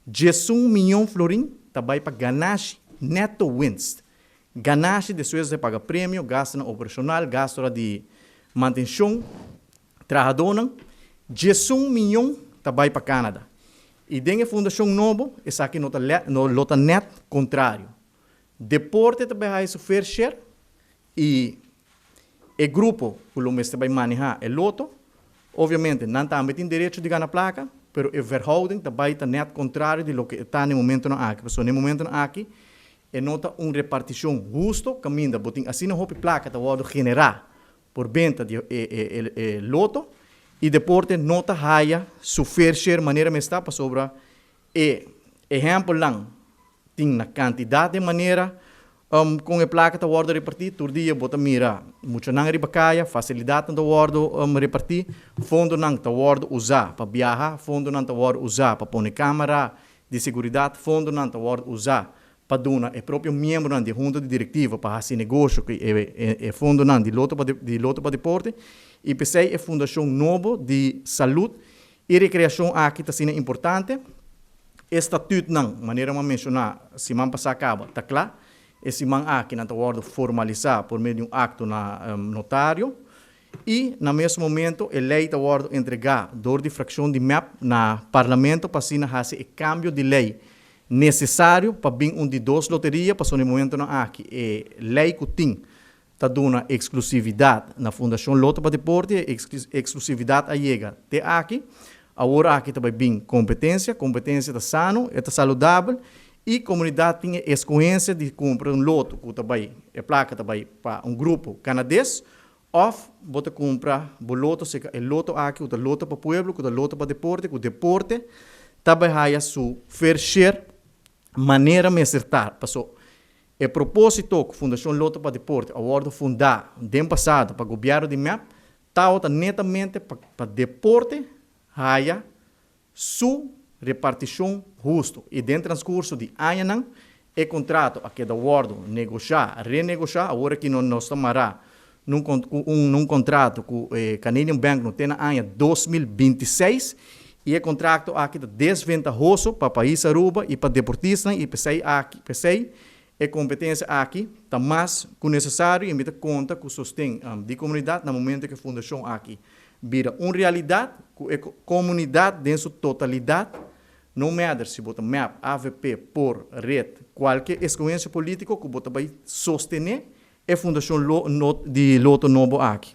11 milhões de florins também para ganagem neto wins. Ganagem de Suécia paga prêmio, gasto operacional, gasto de manutenção, trabalhador, 11 milhões também para Canadá. E dentro da Fundação Novo, essa aqui no lota net contrário. Deporte também vai sofrer share e o grupo, pelo menos também manejar o loto, obviamente não tem direito de ganhar placa, mas o verhouding também está net contrário do que está no momento aqui. Porque no momento aqui, nota uma repartição justa, caminha, assim não houve placa, está generar por venda de loto, e deporte nota raia, sofrer share maneira me está para sobra. Exemplo lang, tem na quantidade de maneira com a placa da ordem repartir, todo dia bota mira, muito não ribacaia, facilidade da ordem repartir, fundo não da ordem usar para viajar, fundo não da ordem usar para pôr câmera de segurança, fundo não da ordem usar para donar o próprio membro de junta de diretiva para fazer negócio que é fundo não de loto para deporte e pensei é fundação novo de saúde e recreação aqui está sendo importante. Estatuto não, maneira de mencionar, se man passar acaba, está claro. Esse man aqui não está formalizar por meio de acto na notário e no mesmo momento a lei está entregar dor de fração de MAP na parlamento para assim fazer o cambio de lei necessário para vir de duas loterias para no momento não aqui a lei que tem está dando exclusividade na Fundação Loto para Deporte, exclusividade a chega até aqui. Agora aqui também bem competência está sano, está saudável e a comunidade tem a escolha de comprar loto, que também é placa também para grupo canadense, ou bota comprar o loto, se é loto aqui, o loto para o povo, o loto para deporte, o deporte também há sua fair share, maneira de acertar. Passou. O propósito que a Fundação Loto para Deporte, a ordem fundada no ano passado para o governo de MEP, está netamente para deporte, há sua repartição justa. E dentro do transcurso de ano, o contrato que da ordem negociar, renegociar, agora que nós tomará num contrato com o Canadian Bank no ano 2026, e o contrato aqui é desvantajoso para o país Aruba e para deportistas e pensei a competência aqui está mais que necessário e me dá conta que o sustento de comunidade no momento que a fundação aqui vira uma realidade, que a comunidade dentro sua totalidade, não matter se bota MAP, AVP, por rede, qualquer escolha política que bota vai sostener a fundação de Loto Novo aqui.